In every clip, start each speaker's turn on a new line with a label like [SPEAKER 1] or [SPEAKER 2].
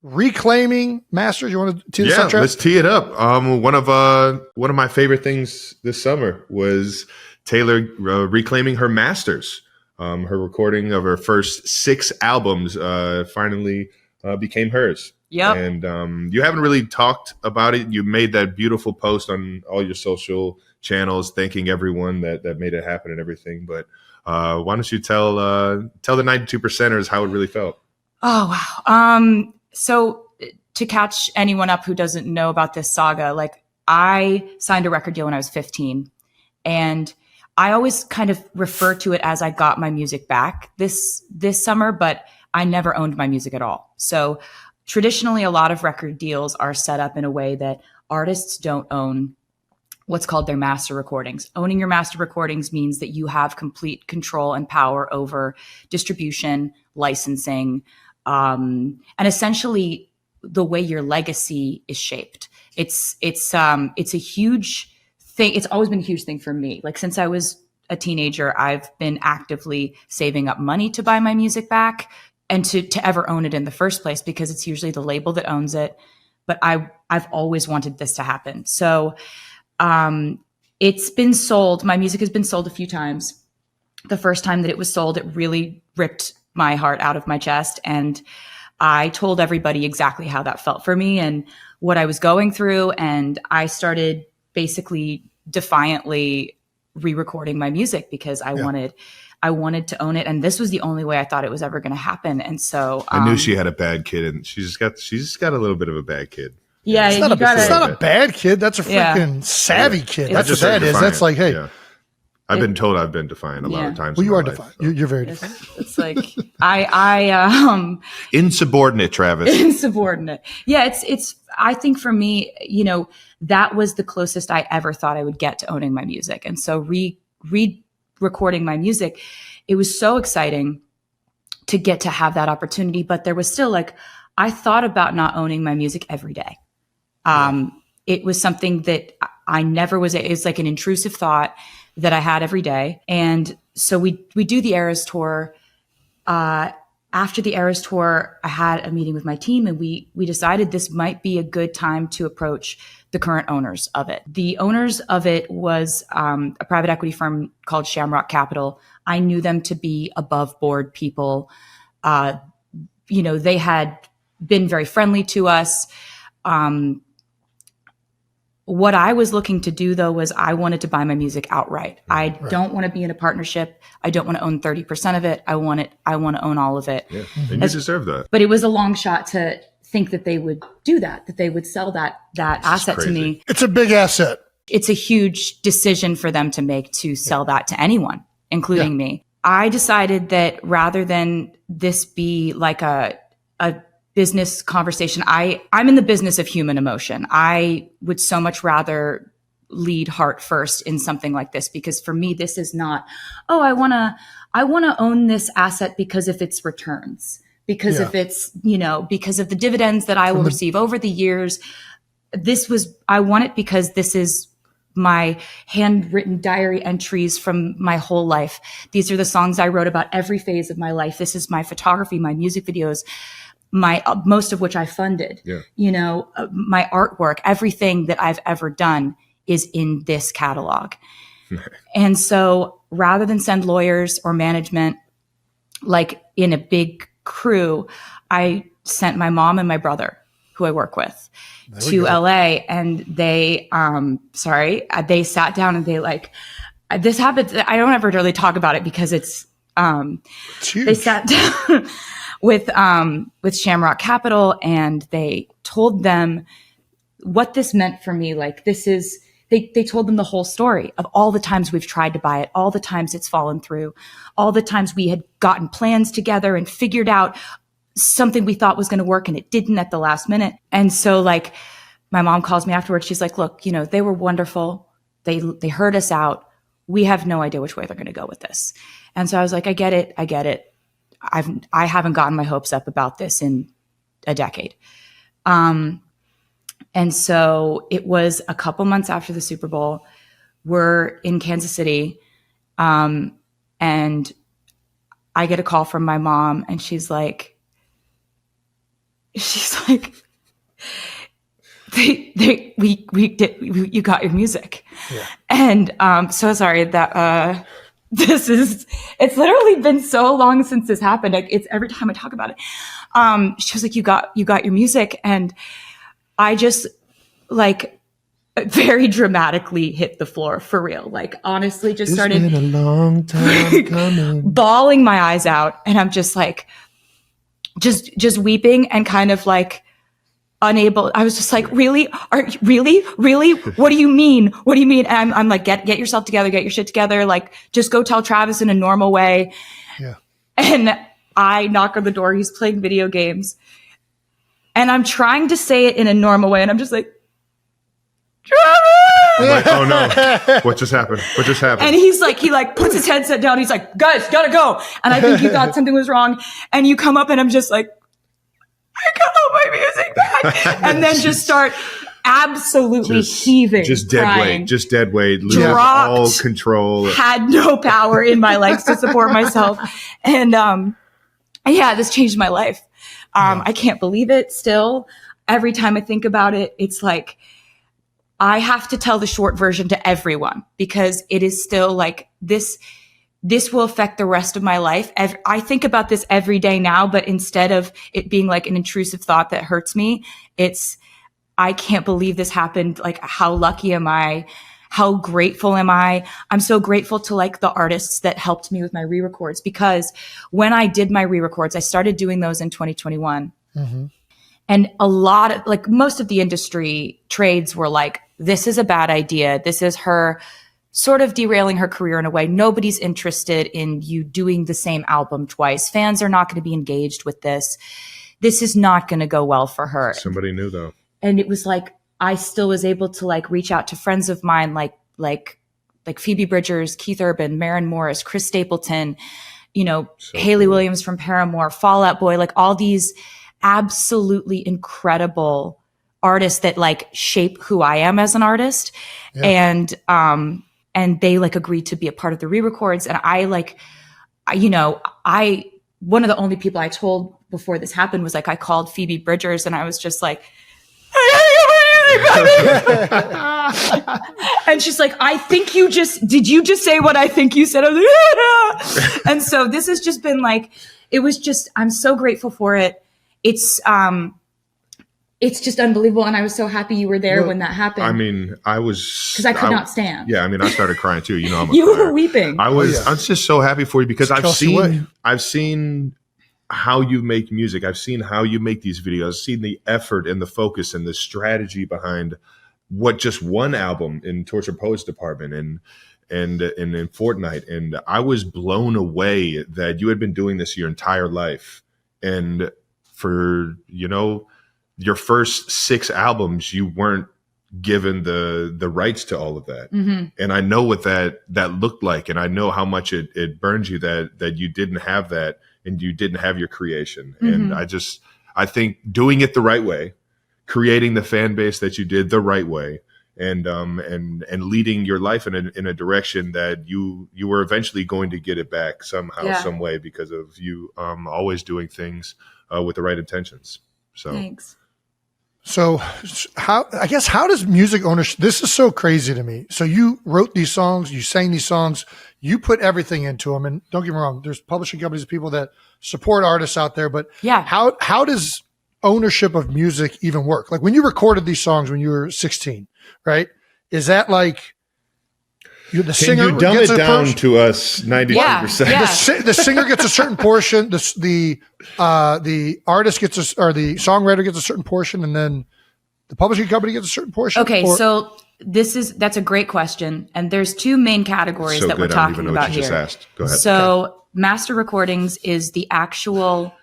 [SPEAKER 1] reclaiming masters. You want to tee this up,
[SPEAKER 2] Yeah, let's tee it up. One of my favorite things this summer was Taylor reclaiming her masters. Her recording of her first 6 albums finally became hers.
[SPEAKER 3] Yep.
[SPEAKER 2] And you haven't really talked about it. You made that beautiful post on all your social channels, thanking everyone that made it happen and everything. But why don't you tell the 92%ers how it really felt?
[SPEAKER 3] Oh, wow. So to catch anyone up who doesn't know about this saga, like I signed a record deal when I was 15, and I always kind of refer to it as I got my music back this summer, but I never owned my music at all. So traditionally, a lot of record deals are set up in a way that artists don't own what's called their master recordings. Owning your master recordings means that you have complete control and power over distribution, licensing, and essentially the way your legacy is shaped. It's a huge thing. It's always been a huge thing for me. Like since I was a teenager, I've been actively saving up money to buy my music back and to ever own it in the first place, because it's usually the label that owns it. But I've always wanted this to happen. So it's been sold. My music has been sold a few times. The first time that it was sold, it really ripped my heart out of my chest. And I told everybody exactly how that felt for me and what I was going through. And I started basically defiantly re-recording my music because I wanted to own it. And this was the only way I thought it was ever going to happen. And so
[SPEAKER 2] I knew she had a bad kid, and she's just got a little bit of a bad kid.
[SPEAKER 3] Yeah,
[SPEAKER 1] it's not a bad kid. That's a freaking savvy kid. That's what that is. That's like, hey.
[SPEAKER 2] Yeah. I've been told I've been defiant a lot of times.
[SPEAKER 1] Well, you are defiant. So. You're very defiant.
[SPEAKER 3] It's like I
[SPEAKER 2] insubordinate, Travis.
[SPEAKER 3] Insubordinate. Yeah, it's. I think for me, that was the closest I ever thought I would get to owning my music, and so re-recording my music, it was so exciting to get to have that opportunity. But there was still like, I thought about not owning my music every day. It was something that I never was. It's like an intrusive thought that I had every day. And so we do the Eras tour. After the Eras tour, I had a meeting with my team, and we decided this might be a good time to approach the current owners of it. The owners of it was a private equity firm called Shamrock Capital. I knew them to be above board people. They had been very friendly to us. What I was looking to do, though, was I wanted to buy my music outright. I don't want to be in a partnership. I don't want to own 30% of it. I want to own all of it.
[SPEAKER 2] Yeah, and you deserve that.
[SPEAKER 3] But it was a long shot to think that they would do that they would sell that asset to me.
[SPEAKER 1] It's a big asset.
[SPEAKER 3] It's a huge decision for them to make, to sell that to anyone, including me. I decided that rather than this be like a business conversation, I'm in the business of human emotion. I would so much rather lead heart first in something like this, because for me, this is not, I want to own this asset because of its returns, because of its, because of the dividends that I will receive over the years. I want it because this is my handwritten diary entries from my whole life. These are the songs I wrote about every phase of my life. This is my photography, my music videos, most of which I funded. My artwork, everything that I've ever done is in this catalog. And so rather than send lawyers or management, like in a big crew, I sent my mom and my brother, who I work with, to LA, and they sat down and this happened. I don't ever really talk about it because it's they sat down with Shamrock Capital, and they told them what this meant for me. Like, they told them the whole story of all the times we've tried to buy it, all the times it's fallen through, all the times we had gotten plans together and figured out something we thought was going to work and it didn't at the last minute. And so my mom calls me afterwards. She's like, look, they were wonderful. They heard us out. We have no idea which way they're going to go with this. And so I was like, I get it. I haven't gotten my hopes up about this in a decade. And so it was a couple months after the Super Bowl. We're in Kansas City. And I get a call from my mom, and she's like, she's like, you got your music. Yeah. And so sorry that it's literally been so long since this happened. It's every time I talk about it. She was like, you got your music. And I just like very dramatically hit the floor for real. Like honestly, just started
[SPEAKER 1] been a long time coming.
[SPEAKER 3] Bawling my eyes out. And I'm just like, just weeping and kind of like unable. I was just like, really? Really? What do you mean? What do you mean? And I'm like, get yourself together, get your shit together. Like, just go tell Travis in a normal way.
[SPEAKER 1] Yeah.
[SPEAKER 3] And I knock on the door. He's playing video games. And I'm trying to say it in a normal way. And I'm just like, Travis!
[SPEAKER 2] I'm like, oh no, what just happened?
[SPEAKER 3] And he puts his headset down. He's like, guys, gotta go. And I think he thought something was wrong. And you come up and I'm just like, I got all my music back. And then just start absolutely heaving.
[SPEAKER 2] Just dead
[SPEAKER 3] crying.
[SPEAKER 2] weight. Just dead weight. Losing
[SPEAKER 3] Dropped,
[SPEAKER 2] all control.
[SPEAKER 3] Had no power in my legs to support myself. And yeah, this changed my life. I can't believe it still. Every time I think about it, it's like I have to tell the short version to everyone because it is still like this will affect the rest of my life. I think about this every day now, but instead of it being like an intrusive thought that hurts me, it's, I can't believe this happened. Like, how lucky am I? How grateful am I? I'm so grateful to like the artists that helped me with my re-records, because when I did my re-records, I started doing those in 2021. Mm-hmm. And a lot of, like, most of the industry trades were like, this is a bad idea. This is her sort of derailing her career in a way. Nobody's interested in you doing the same album twice. Fans are not going to be engaged with this. This is not going to go well for her.
[SPEAKER 2] Somebody knew though. And
[SPEAKER 3] it was like, I still was able to like reach out to friends of mine, like Phoebe Bridgers, Keith Urban, Maren Morris, Chris Stapleton, Haley Williams from Paramore, Fall Out Boy, like all these absolutely incredible artists that like shape who I am as an artist. Yeah. And they like agreed to be a part of the re-records. And I one of the only people I told before this happened was like, I called Phoebe Bridgers and I was just like, and she's like, did you just say what I think you said? I was like, and so this has just been like, I'm so grateful for it. It's just unbelievable. And I was so happy you were there when that happened.
[SPEAKER 2] I mean, because
[SPEAKER 3] I could not stand.
[SPEAKER 2] Yeah. I mean, I started crying too. I'm
[SPEAKER 3] you were weeping.
[SPEAKER 2] I was just so happy for you because I've seen how you make music. I've seen how you make these videos. I've seen the effort and the focus and the strategy behind what just one album in Torture Poets Department and in Fortnite. And I was blown away that you had been doing this your entire life. And for, your first 6 albums, you weren't given the rights to all of that. Mm-hmm. And I know what that looked like. And I know how much it burned you that you didn't have that and you didn't have your creation. Mm-hmm. And I think doing it the right way, creating the fan base that you did the right way, and leading your life in a direction that you were eventually going to get it back somehow, some way, because of you always doing things with the right intentions. So
[SPEAKER 3] thanks.
[SPEAKER 1] So how does music ownership, this is so crazy to me. So you wrote these songs, you sang these songs, you put everything into them. And don't get me wrong, there's publishing companies, people that support artists out there, but how does ownership of music even work? Like when you recorded these songs when you were 16, right? Is that like the singer
[SPEAKER 2] you dumb
[SPEAKER 1] gets
[SPEAKER 2] it
[SPEAKER 1] a
[SPEAKER 2] down
[SPEAKER 1] portion?
[SPEAKER 2] to us 90%?
[SPEAKER 3] Yeah.
[SPEAKER 1] The singer gets a certain portion. The artist gets or the songwriter gets a certain portion, and then the publishing company gets a certain portion.
[SPEAKER 3] Okay, so that's a great question, and there's 2 main categories that we're talking about here.
[SPEAKER 2] Just go ahead.
[SPEAKER 3] So master recordings is the actual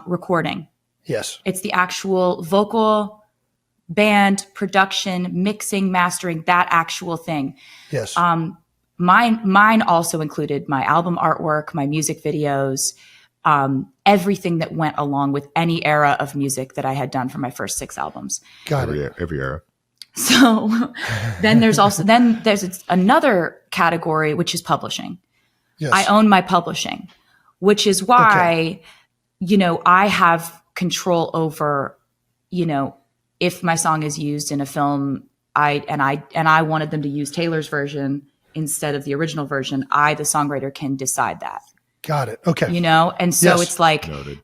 [SPEAKER 3] recording.
[SPEAKER 1] Yes,
[SPEAKER 3] it's the actual vocal, band, production, mixing, mastering, that actual thing.
[SPEAKER 1] Yes.
[SPEAKER 3] Mine also included my album artwork, my music videos, everything that went along with any era of music that I had done for my first 6 albums.
[SPEAKER 1] Got it.
[SPEAKER 2] Every era.
[SPEAKER 3] So then there's another category, which is publishing. Yes. I own my publishing, which is why, I have control over, if my song is used in a film, I wanted them to use Taylor's version instead of the original version, the songwriter, can decide that.
[SPEAKER 1] Got it. Okay.
[SPEAKER 3] And so it's like,
[SPEAKER 2] Noted.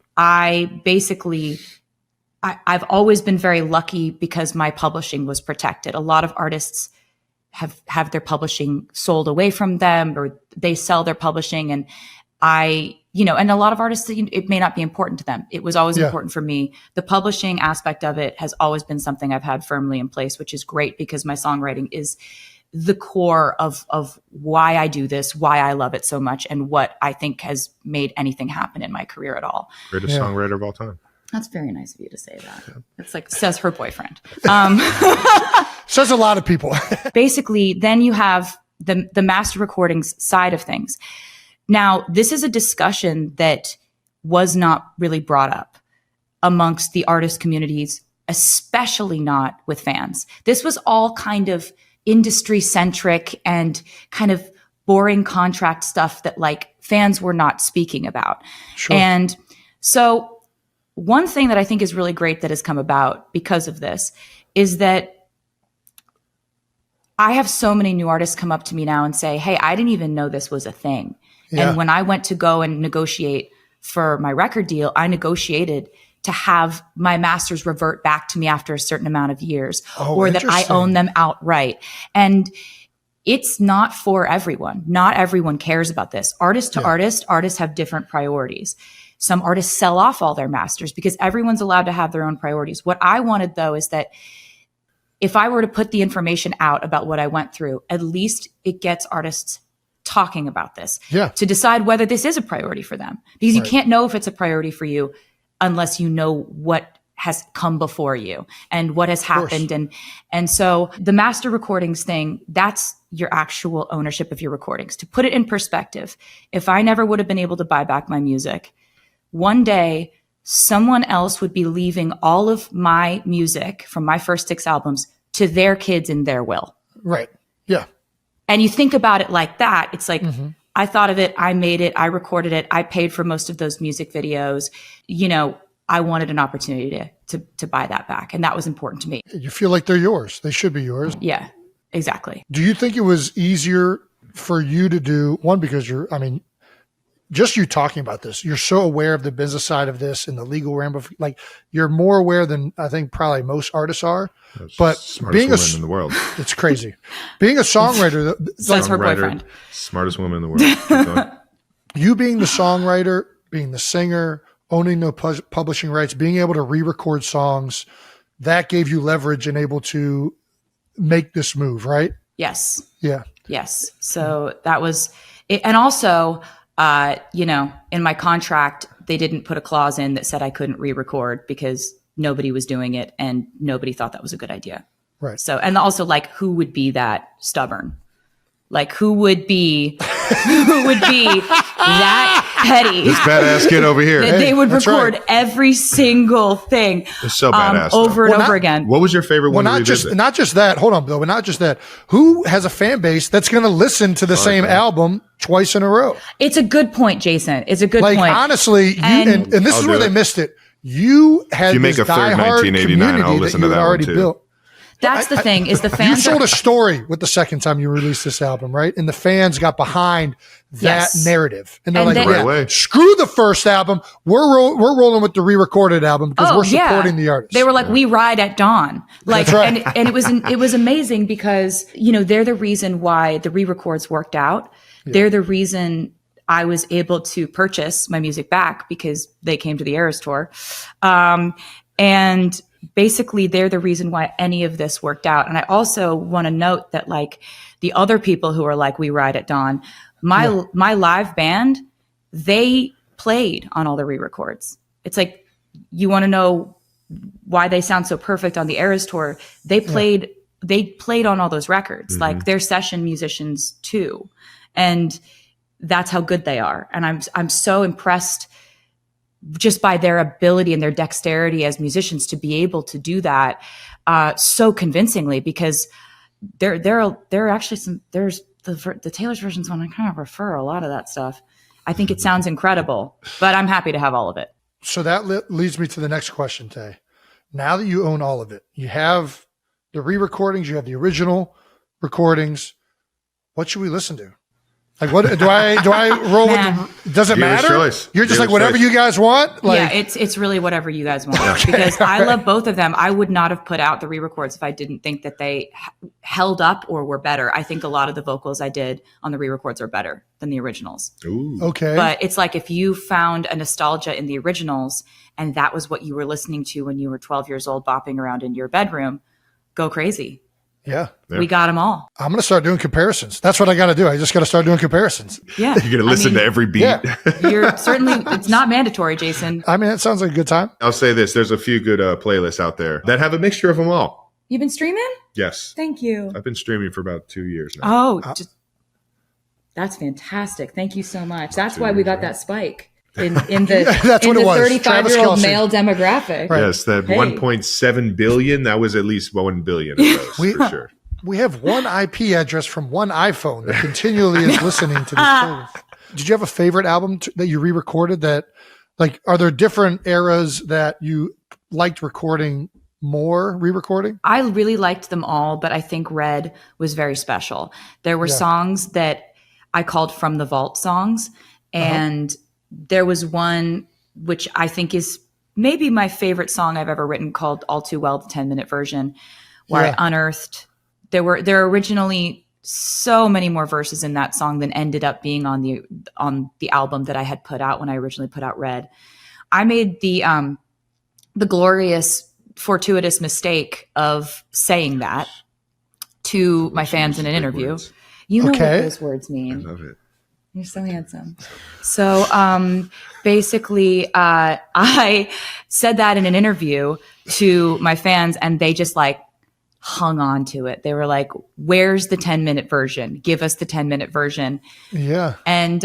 [SPEAKER 3] I've always been very lucky because my publishing was protected. A lot of artists have their publishing sold away from them, or they sell their publishing. And and a lot of artists, it may not be important to them. It was always important for me. The publishing aspect of it has always been something I've had firmly in place, which is great because my songwriting is the core of why I do this, why I love it so much, and what I think has made anything happen in my career at all.
[SPEAKER 2] Greatest songwriter of all time.
[SPEAKER 3] That's very nice of you to say that. It's like, says her boyfriend.
[SPEAKER 1] Says a lot of people.
[SPEAKER 3] Basically, then you have the master recordings side of things. Now, this is a discussion that was not really brought up amongst the artist communities, especially not with fans. This was all kind of industry centric and kind of boring contract stuff that like fans were not speaking about.
[SPEAKER 1] Sure.
[SPEAKER 3] And so one thing that I think is really great that has come about because of this is that I have so many new artists come up to me now and say, hey, I didn't even know this was a thing. Yeah. And when I went to go and negotiate for my record deal, I negotiated to have my masters revert back to me after a certain amount of years, or that I own them outright. And it's not for everyone. Not everyone cares about this. Artist to artist, artists have different priorities. Some artists sell off all their masters because everyone's allowed to have their own priorities. What I wanted, though, is that if I were to put the information out about what I went through, at least it gets artists talking about this to decide whether this is a priority for them. Because you can't know if it's a priority for you unless you know what has come before you and what has happened. And so the master recordings thing, that's your actual ownership of your recordings. To put it in perspective, if I never would have been able to buy back my music, one day someone else would be leaving all of my music from my first 6 albums to their kids in their will.
[SPEAKER 1] Right. Yeah.
[SPEAKER 3] And you think about it like that, it's like, I thought of it, I made it, I recorded it, I paid for most of those music videos. I wanted an opportunity to buy that back. And that was important to me.
[SPEAKER 1] You feel like they're yours. They should be yours.
[SPEAKER 3] Yeah, exactly.
[SPEAKER 1] Do you think it was easier for you to do, one, because just you talking about this, you're so aware of the business side of this and the legal like you're more aware than I think probably most artists are. But being a
[SPEAKER 2] woman in the world,
[SPEAKER 1] it's crazy. Being a songwriter,
[SPEAKER 3] says her boyfriend,
[SPEAKER 2] smartest woman in the world.
[SPEAKER 1] You being the songwriter, being the singer, owning the publishing rights, being able to re-record songs, that gave you leverage and able to make this move, right?
[SPEAKER 3] Yes.
[SPEAKER 1] Yeah.
[SPEAKER 3] Yes. So that was it. And also, in my contract, they didn't put a clause in that said I couldn't re-record because nobody was doing it and nobody thought that was a good idea.
[SPEAKER 1] Right.
[SPEAKER 3] So, and also like, who would be that stubborn? Like who would be that petty?
[SPEAKER 2] This badass kid over here.
[SPEAKER 3] That they would record every single thing
[SPEAKER 2] it's so badass,
[SPEAKER 3] over and over again.
[SPEAKER 2] What was your favorite one?
[SPEAKER 1] Not just that. Hold on, Bill. But not just that. Who has a fan base that's going to listen to the same album twice in a row?
[SPEAKER 3] It's a good point, Jason. It's a good point.
[SPEAKER 1] Honestly, and this is where they missed it. You had
[SPEAKER 2] if you make
[SPEAKER 1] this
[SPEAKER 2] a third
[SPEAKER 1] diehard
[SPEAKER 2] 1989, I'll listen to that
[SPEAKER 1] already
[SPEAKER 2] one too.
[SPEAKER 1] Built.
[SPEAKER 3] That's the thing is the
[SPEAKER 1] You
[SPEAKER 3] fans
[SPEAKER 1] sold a story with the second time you released this album, right? And the fans got behind that narrative, and they're like, "Screw the first album. We're rolling with the re-recorded album because we're supporting the artist."
[SPEAKER 3] They were like, "We ride at dawn." Like,
[SPEAKER 1] That's right.
[SPEAKER 3] and it was amazing because they're the reason why the re-records worked out. Yeah. They're the reason I was able to purchase my music back because they came to the Eras tour, and basically they're the reason why any of this worked out. And I also want to note that like the other people who are like, we ride at dawn, my live band, they played on all the re-records. It's like, you want to know why they sound so perfect on the Eras tour. They played on all those records. Like they're session musicians too. And that's how good they are. And I'm so impressed just by their ability and their dexterity as musicians to be able to do that so convincingly, because there are actually there's the Taylor's version's one I kind of prefer a lot of that stuff. I think it sounds incredible, but I'm happy to have all of it.
[SPEAKER 1] So that leads me to the next question, Tay. Now that you own all of it, you have the re-recordings, you have the original recordings. What should we listen to? Like, what do I roll with? Does it matter?
[SPEAKER 2] Choice.
[SPEAKER 1] You're just
[SPEAKER 2] Dealer's
[SPEAKER 1] like whatever
[SPEAKER 2] choice.
[SPEAKER 1] you guys want. Like,
[SPEAKER 3] yeah, it's really whatever you guys want because I love both of them. I would not have put out the re-records if I didn't think that they held up or were better. I think a lot of the vocals I did on the re-records are better than the originals.
[SPEAKER 2] Ooh.
[SPEAKER 1] okay.
[SPEAKER 3] But it's like if you found a nostalgia in the originals and that was what you were listening to when you were 12 years old, bopping around in your bedroom, go crazy.
[SPEAKER 1] Yeah.
[SPEAKER 3] We got them all.
[SPEAKER 1] I'm going to start doing comparisons. That's what I got to do. I just got to start doing comparisons.
[SPEAKER 3] Yeah.
[SPEAKER 2] You're going to listen to every beat.
[SPEAKER 1] Yeah.
[SPEAKER 3] You're certainly, it's not mandatory, Jason.
[SPEAKER 1] I mean, it sounds like a good time.
[SPEAKER 2] I'll say this. There's a few good playlists out there that have a mixture of them all.
[SPEAKER 3] You've been streaming?
[SPEAKER 2] Yes.
[SPEAKER 3] Thank you.
[SPEAKER 2] I've been streaming for about 2 years now.
[SPEAKER 3] That's fantastic. Thank you so much. That's why we got that spike in the,
[SPEAKER 1] That's
[SPEAKER 3] in
[SPEAKER 1] what it
[SPEAKER 3] the
[SPEAKER 1] was.
[SPEAKER 3] 35-year-old
[SPEAKER 1] Travis Kelce.
[SPEAKER 3] male demographic.
[SPEAKER 1] Right.
[SPEAKER 2] Yes, that
[SPEAKER 3] Hey.
[SPEAKER 2] 1.7 billion, that was at least 1 billion of those, for sure.
[SPEAKER 1] We have one IP address from one iPhone that continually is listening to this playlist. Did you have a favorite album that you re-recorded that, like, are there different eras that you liked recording more, re-recording?
[SPEAKER 3] I really liked them all, but I think Red was very special. There were songs that I called from the vault songs. And there was one, which I think is maybe my favorite song I've ever written, called All Too Well, the 10-minute version, where I unearthed, there were originally so many more verses in that song than ended up being on the album that I had put out when I originally put out Red. I made the glorious, fortuitous mistake of saying that to my fans in an interview.
[SPEAKER 2] Words.
[SPEAKER 3] You know what
[SPEAKER 1] Okay.
[SPEAKER 3] those words
[SPEAKER 2] I
[SPEAKER 3] mean.
[SPEAKER 2] love it.
[SPEAKER 3] You're so handsome. So basically, I said that in an interview to my fans, and they just like hung on to it. They were like, "Where's the 10-minute version? Give us the 10-minute version."
[SPEAKER 1] Yeah.
[SPEAKER 3] And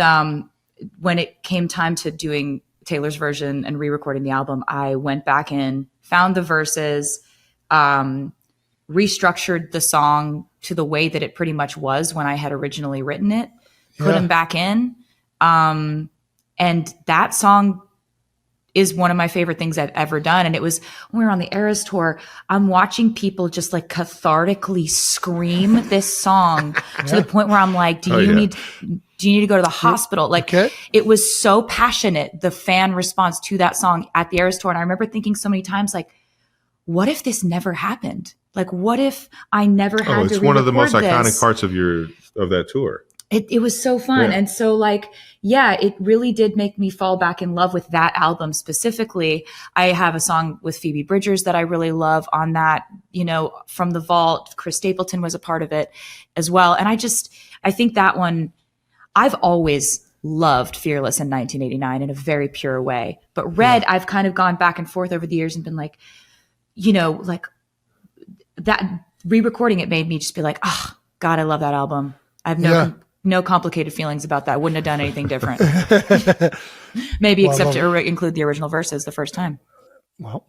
[SPEAKER 3] when it came time to doing Taylor's version and re-recording the album, I went back in, found the verses, restructured the song to the way that it pretty much was when I had originally written it, put them back in. And that song is one of my favorite things I've ever done. And it was when we were on the Eras tour, I'm watching people just like cathartically scream this song to the point where I'm like, do you need to go to the hospital? Like, it was so passionate, the fan response to that song at the Eras tour. And I remember thinking so many times, like, what if this never happened? Like, what if I never had to
[SPEAKER 2] It's one of the most
[SPEAKER 3] re-record
[SPEAKER 2] iconic
[SPEAKER 3] this?
[SPEAKER 2] parts of that tour.
[SPEAKER 3] It was so fun.
[SPEAKER 2] Yeah.
[SPEAKER 3] And so like, yeah, it really did make me fall back in love with that album specifically. I have a song with Phoebe Bridgers that I really love on that, from the vault. Chris Stapleton was a part of it as well. And I think that one, I've always loved Fearless in 1989 in a very pure way. But Red, I've kind of gone back and forth over the years and been like, like that re-recording it made me just be like, oh God, I love that album. I have no complicated feelings about that. I wouldn't have done anything different. Maybe except to include the original verses the first time.
[SPEAKER 1] Well,